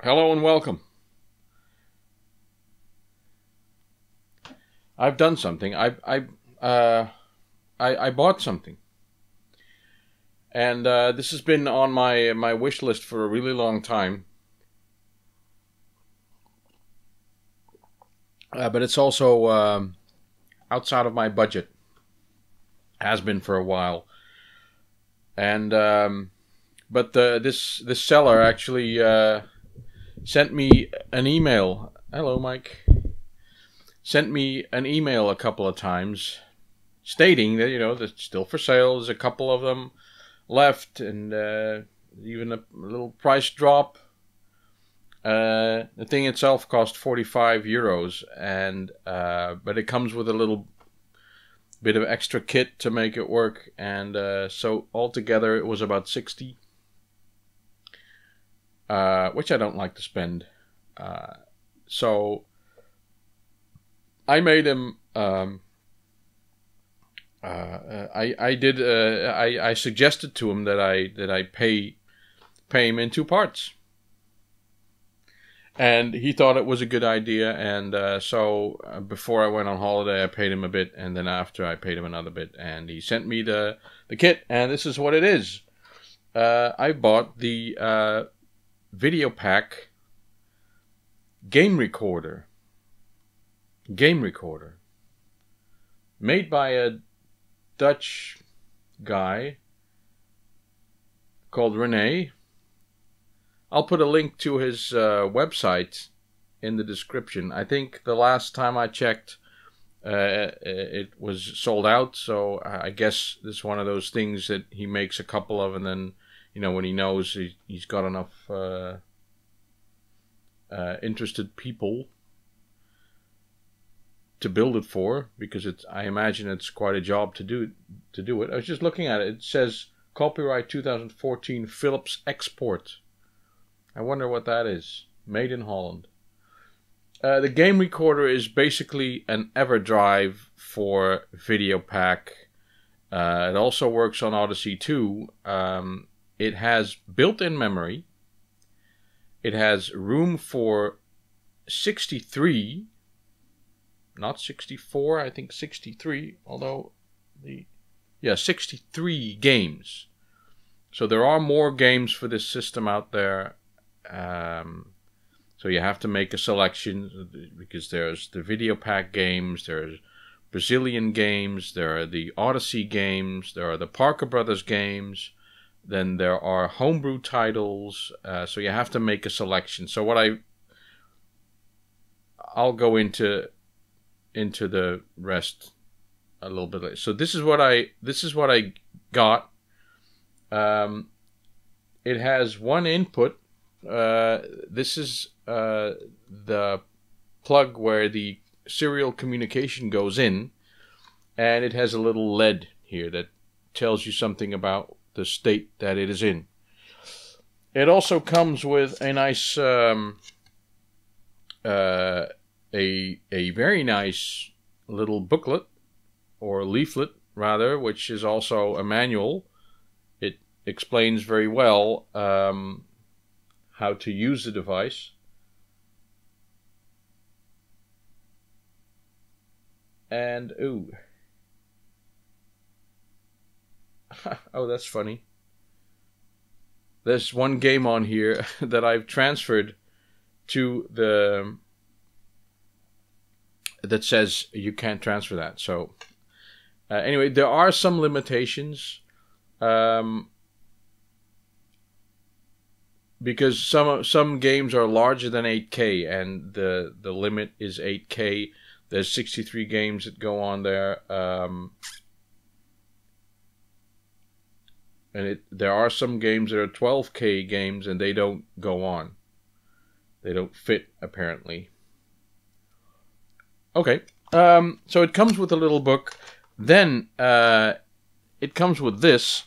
Hello and welcome. I've done something. I bought something, and this has been on my wish list for a really long time. But it's also outside of my budget. Has been for a while, and but this seller actually sent me an email. Hello, Mike. Sent me an email a couple of times stating that, that's still for sale. There's a couple of them left, and even a little price drop. The thing itself cost 45 euros, and but it comes with a little bit of extra kit to make it work, and so altogether it was about 60, which I don't like to spend. So I made him. I suggested to him that I pay him in two parts, and he thought it was a good idea. And so before I went on holiday, I paid him a bit, and then after I paid him another bit, and he sent me the kit, and this is what it is. I bought the Videopac Game Recorder. Made by a Dutch guy called Rene. I'll put a link to his website in the description. I think the last time I checked, it was sold out. So I guess this is one of those things that he makes a couple of, and then when he knows he's got enough interested people to build it for, because I imagine it's quite a job to do it. I was just looking at it. It says copyright 2014 Philips export. I wonder what that is. Made in Holland. The game recorder is basically an EverDrive for Videopac. It also works on Odyssey too. It has built-in memory. It has room for 63, not 64, I think 63, although 63 games. So there are more games for this system out there. So you have to make a selection, because there's the Videopac games, there's Brazilian games, there are the Odyssey games, there are the Parker Brothers games, then there are homebrew titles, so you have to make a selection. So I'll go into the rest a little bit later. So this is what I got. It has one input. This is the plug where the serial communication goes in, and it has a little LED here that tells you something about the state that it is in. It also comes with a nice a very nice little booklet, or leaflet rather, which is also a manual. It explains very well how to use the device. And oh, that's funny. There's one game on here that I've transferred to that says you can't transfer that. So anyway, there are some limitations, because some games are larger than 8K, and the limit is 8K. There's 63 games that go on there, and there are some games that are 12K games, and they don't go on. They don't fit, apparently. Okay, so it comes with a little book. Then it comes with this.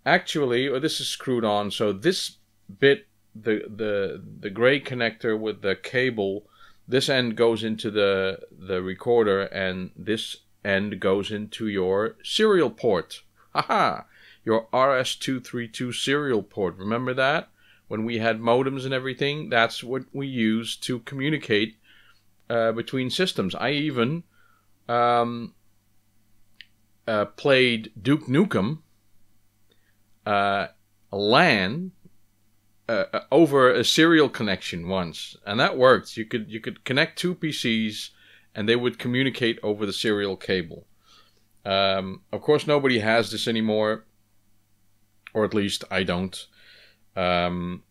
Actually, this is screwed on. So this bit, the gray connector with the cable, this end goes into the recorder, and this end goes into your serial port. Haha! your RS-232 serial port. Remember that? When we had modems and everything, that's what we used to communicate between systems. I even played Duke Nukem LAN over a serial connection once, and that worked. You could connect two PCs, and they would communicate over the serial cable. Of course, nobody has this anymore, or at least I don't. But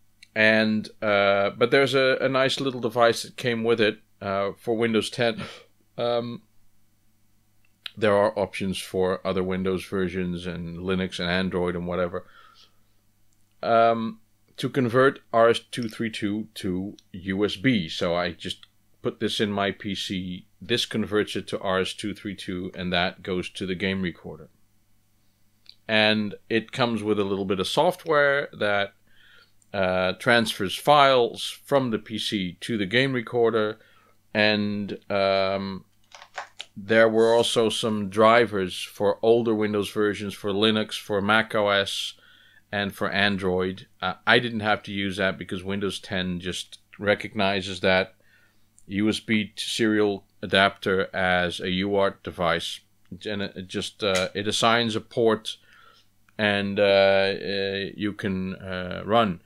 there's a nice little device that came with it for Windows 10. There are options for other Windows versions and Linux and Android and whatever. To convert RS-232 to USB. So I just put this in my PC. This converts it to RS-232, and that goes to the game recorder. And it comes with a little bit of software that transfers files from the PC to the game recorder. And there were also some drivers for older Windows versions, for Linux, for Mac OS, and for Android. I didn't have to use that because Windows 10 just recognizes that USB to serial adapter as a UART device, and it assigns a port, and you can run.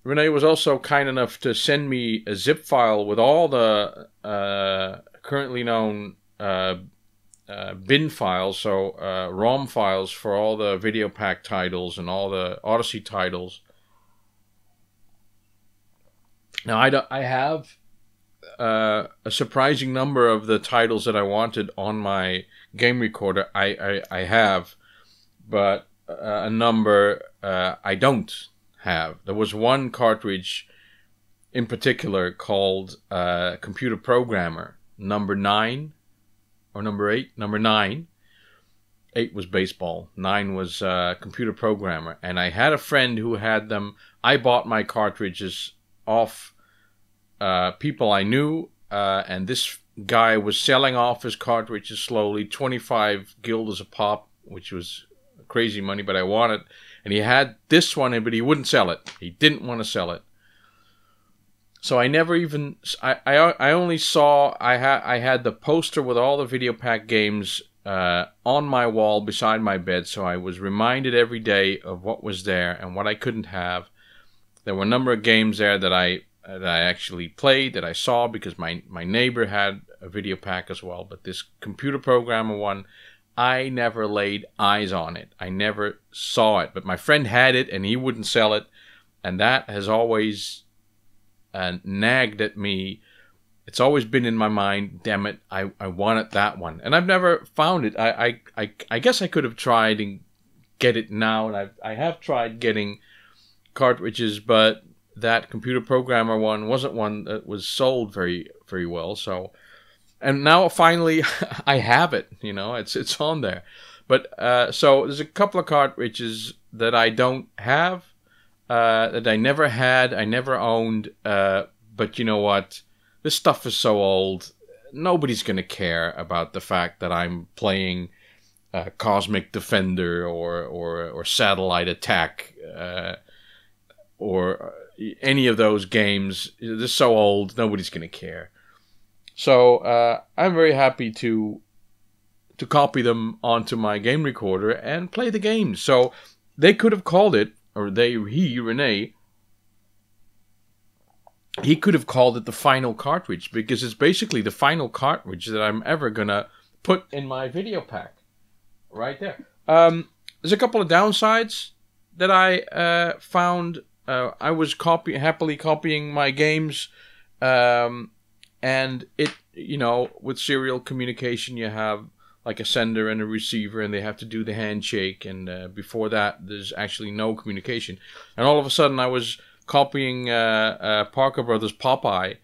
Renee was also kind enough to send me a zip file with all the currently known bin files, so ROM files for all the Videopac titles and all the Odyssey titles. Now I have a surprising number of the titles that I wanted on my game recorder. I have, but a number I don't have. There was one cartridge in particular called Computer Programmer number 9 or number 8. Number 9. 8 was baseball. 9 was Computer Programmer. And I had a friend who had them. I bought my cartridges off people I knew, and this guy was selling off his cartridges slowly, 25 guilders a pop, which was crazy money, but I wanted. And he had this one, but he wouldn't sell it. He didn't want to sell it. So I never even, I only saw, I had the poster with all the Videopac games on my wall beside my bed, so I was reminded every day of what was there and what I couldn't have. There were a number of games there that I actually played, that I saw, because my neighbor had a Videopac as well. But this Computer Programmer one, I never laid eyes on it. I never saw it. But my friend had it, and he wouldn't sell it. And that has always nagged at me. It's always been in my mind, damn it, I wanted that one. And I've never found it. I guess I could have tried and get it now. And I have tried getting cartridges, but that Computer Programmer one wasn't one that was sold very, very well. So, and now finally I have it, you know, it's on there. But so there's a couple of cartridges that I don't have, that I never had, I never owned, but you know what? This stuff is so old, nobody's going to care about the fact that I'm playing Cosmic Defender or Satellite Attack, or any of those games. They're so old, nobody's going to care. So I'm very happy to copy them onto my game recorder and play the games. So they could have called it, or Renee, he could have called it the final cartridge, because it's basically the final cartridge that I'm ever going to put in my Videopac. Right there. There's a couple of downsides that I found. I was happily copying my games, and it, you know, with serial communication, you have like a sender and a receiver, and they have to do the handshake, and before that, there's actually no communication. And all of a sudden, I was copying Parker Brothers Popeye,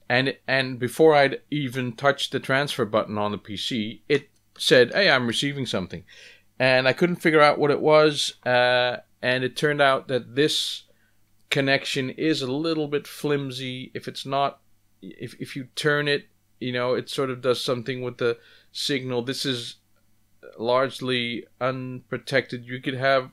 and before I'd even touched the transfer button on the PC, it said, "Hey, I'm receiving something," and I couldn't figure out what it was, and it turned out that this connection is a little bit flimsy. If it's not, if you turn it, you know, it sort of does something with the signal. This is largely unprotected. You could have,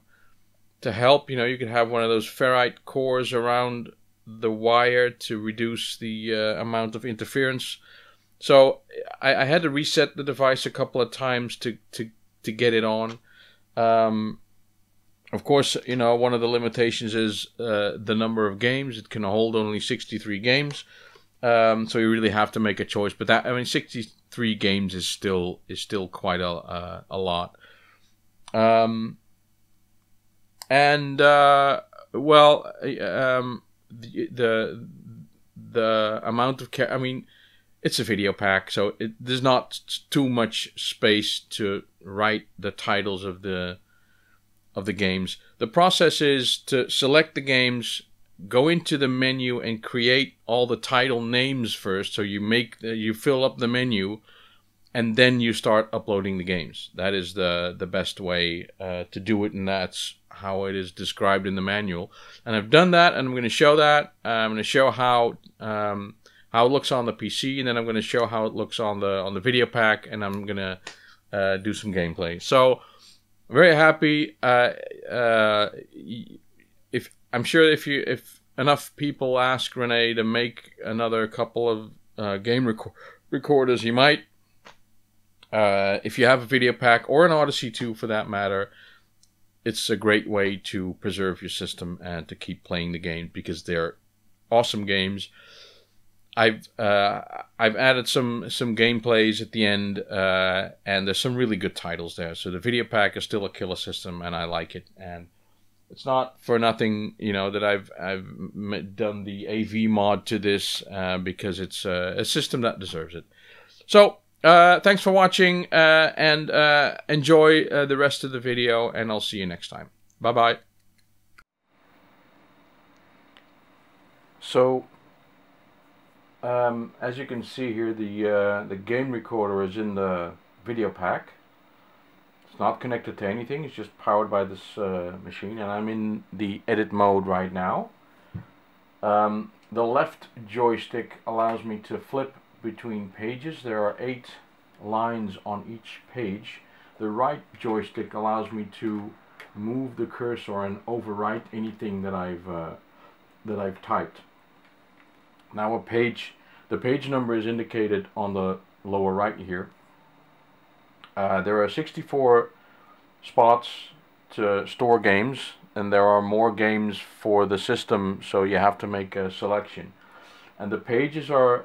to help, you could have one of those ferrite cores around the wire to reduce the amount of interference. So I had to reset the device a couple of times to get it on. Of course, one of the limitations is the number of games. It can hold only 63 games. So you really have to make a choice. But 63 games is still quite a lot. The amount of it's a Videopac, so there's not too much space to write the titles of the games. The process is to select the games, go into the menu and create all the title names first. So you fill up the menu, and then you start uploading the games. That is the best way to do it, and that's how it is described in the manual. And I've done that, and I'm going to show that. I'm going to show how it looks on the PC, and then I'm going to show how it looks on the Videopac, and I'm going to do some gameplay. So very happy. If enough people ask Rene to make another couple of game recorders, he might. If you have a Videopac or an Odyssey 2 for that matter, it's a great way to preserve your system and to keep playing the game, because they're awesome games. I've added some gameplays at the end, and there's some really good titles there. So the Videopac is still a killer system, and I like it. And it's not for nothing, that I've done the AV mod to this, because it's a system that deserves it. So thanks for watching, and enjoy the rest of the video, and I'll see you next time. Bye bye. So as you can see here, the game recorder is in the Videopac. It's not connected to anything. It's just powered by this machine, and I'm in the edit mode right now. The left joystick allows me to flip between pages. There are 8 lines on each page. The right joystick allows me to move the cursor and overwrite anything that I've typed. Now the page number is indicated on the lower right here. There are 64 spots to store games, and there are more games for the system, so you have to make a selection. And the pages are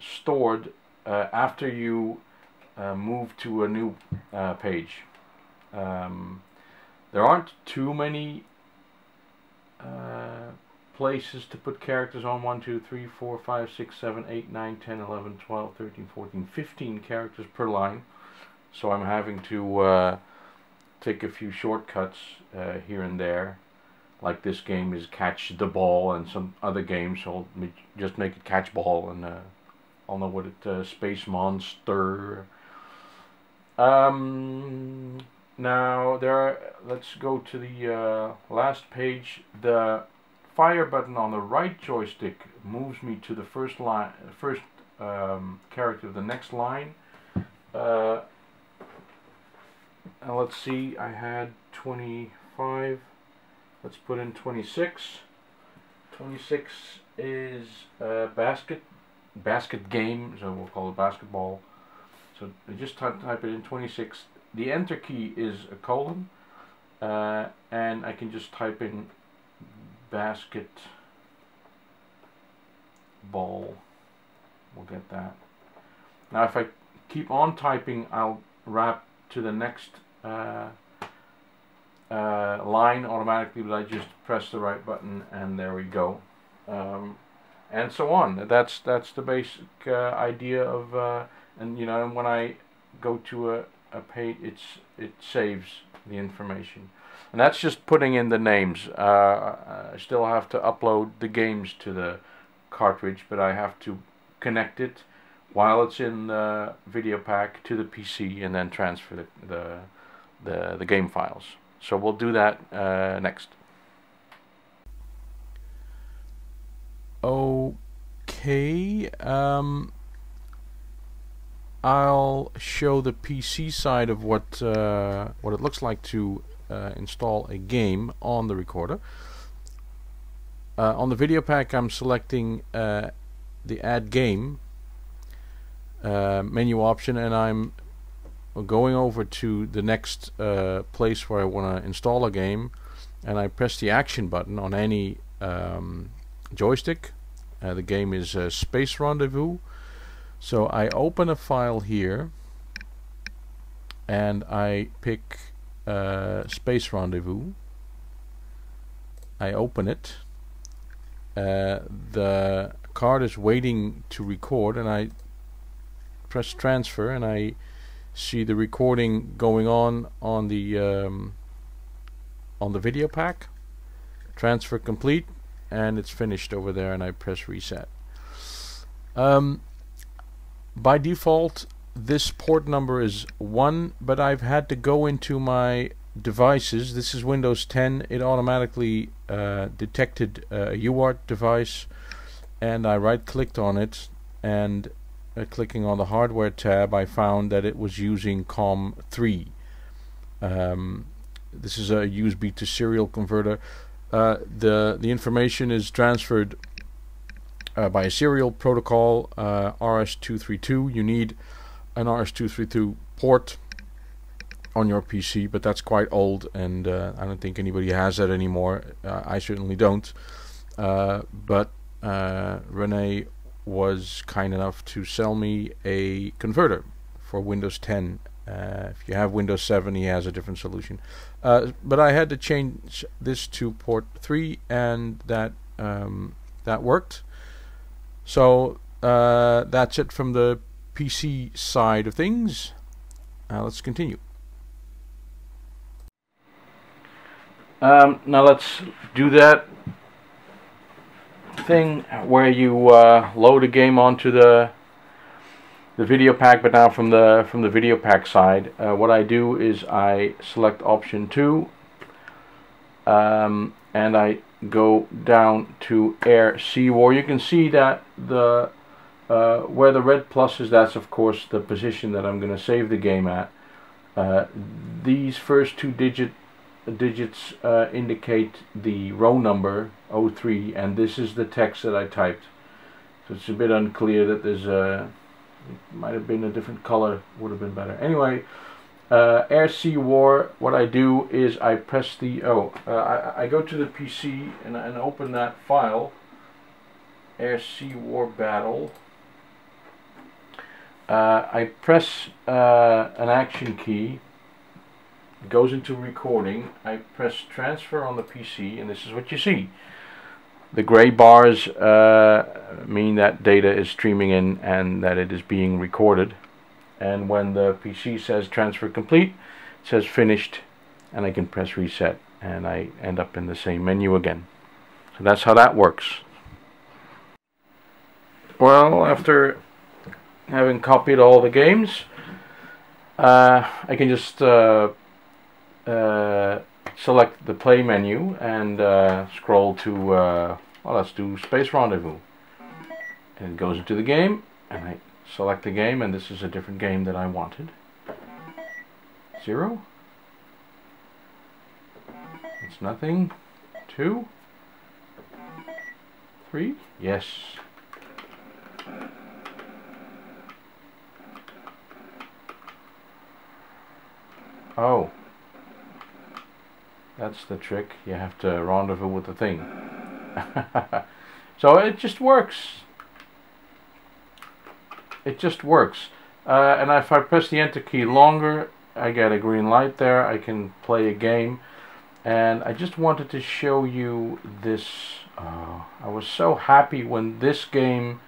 stored after you move to a new page. There aren't too many places to put characters on. 1, 2, 3, 4, 5, 6, 7, 8, 9, 10, 11, 12, 13, 14, 15 characters per line. So I'm having to take a few shortcuts here and there. Like this game is catch the ball, and some other games, so I'll just make it catch ball, and I'll know what it space monster. Now let's go to the last page. The fire button on the right joystick moves me to the first character of the next line. And let's see, I had 25. Let's put in 26. 26 is basket game, so we'll call it basketball. So I just type it in 26. The enter key is a colon, and I can just type in basket ball. We'll get that. Now if I keep on typing, I'll wrap to the next line automatically, but I just press the right button, and there we go. And so on. That's the basic idea of and when I go to a page, it saves the information. And that's just putting in the names. I still have to upload the games to the cartridge, but I have to connect it while it's in the Videopac to the PC, and then transfer the game files. So we'll do that next. Okay. I'll show the PC side of what it looks like to install a game on the recorder. On the Videopac, I'm selecting the Add Game menu option, and I'm going over to the next place where I want to install a game, and I press the action button on any joystick. The game is Space Rendezvous. So I open a file here and I pick Space Rendezvous. I open it. The card is waiting to record, and I press transfer, and I see the recording going on the Videopac. Transfer complete, and it's finished over there, and I press reset. By default, this port number is 1, but I've had to go into my devices. This is Windows 10. It automatically detected a UART device, and I right-clicked on it, and clicking on the hardware tab, I found that it was using COM3. This is a USB to serial converter. The information is transferred by a serial protocol, RS-232. You need an RS-232 port on your PC, but that's quite old, and I don't think anybody has that anymore. I certainly don't. But Rene was kind enough to sell me a converter for Windows 10. If you have Windows 7, he has a different solution. But I had to change this to port 3, and that worked. So that's it from the PC side of things. Let's continue. Now let's do that thing where you load a game onto the Videopac, but now from the Videopac side. What I do is I select option 2, and I go down to Air Sea War. You can see that the where the red plus is, that's of course the position that I'm going to save the game at. These first two digits indicate the row number 03, and this is the text that I typed. So it's a bit unclear that there's it might have been a different color, would have been better. Anyway, Air Sea War, what I do is I press the I go to the PC and open that file, Air Sea War Battle. I press an action key. It goes into recording. I press transfer on the PC, and this is what you see. The gray bars mean that data is streaming in and that it is being recorded. And when the PC says transfer complete, it says finished, and I can press reset, and I end up in the same menu again. So that's how that works. Well, after having copied all the games, I can just select the play menu and scroll to well, let's do Space Rendezvous, and it goes into the game, and I select the game, and this is a different game that I wanted. 0, it's nothing. 2, 3, yes. Oh, that's the trick. You have to rendezvous with the thing. So it just works. It just works. And if I press the enter key longer, I get a green light there. I can play a game. And I just wanted to show you this. I was so happy when this game,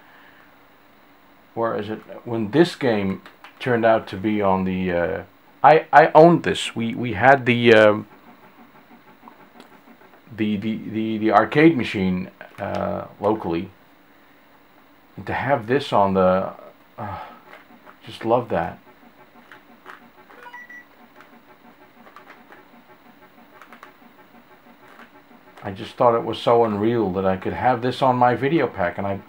where is it? When this game turned out to be on the. I owned this. We had the arcade machine locally, and to have this on the just love that. I just thought it was so unreal that I could have this on my Videopac, and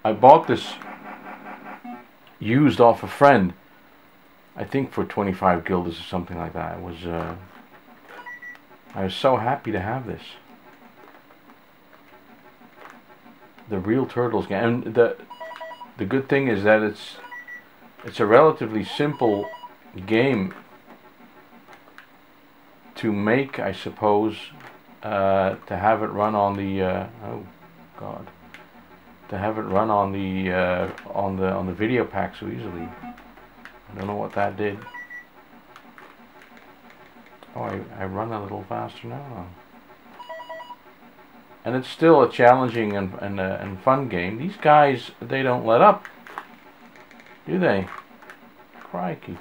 I bought this used off a friend. I think for 25 guilders or something like that. It was. I was so happy to have this. The Real Turtles game, and the good thing is that it's a relatively simple game to make, I suppose, to have it run on the oh god, to have it run on the Videopac so easily. I don't know what that did. Oh, I run a little faster now. And it's still a challenging and fun game. These guys, they don't let up, do they? Crikey.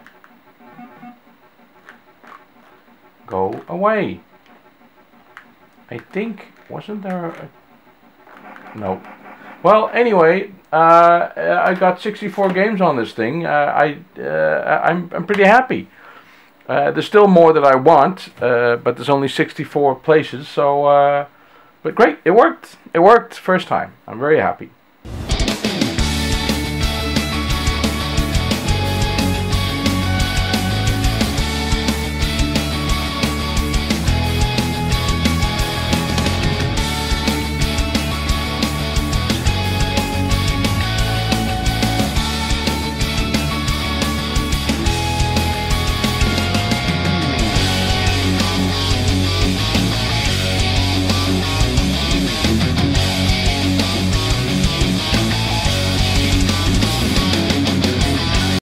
Go away. I think, wasn't there a... No. Well, anyway, I got 64 games on this thing. I'm pretty happy. There's still more that I want, but there's only 64 places, so... but great, it worked. It worked first time. I'm very happy.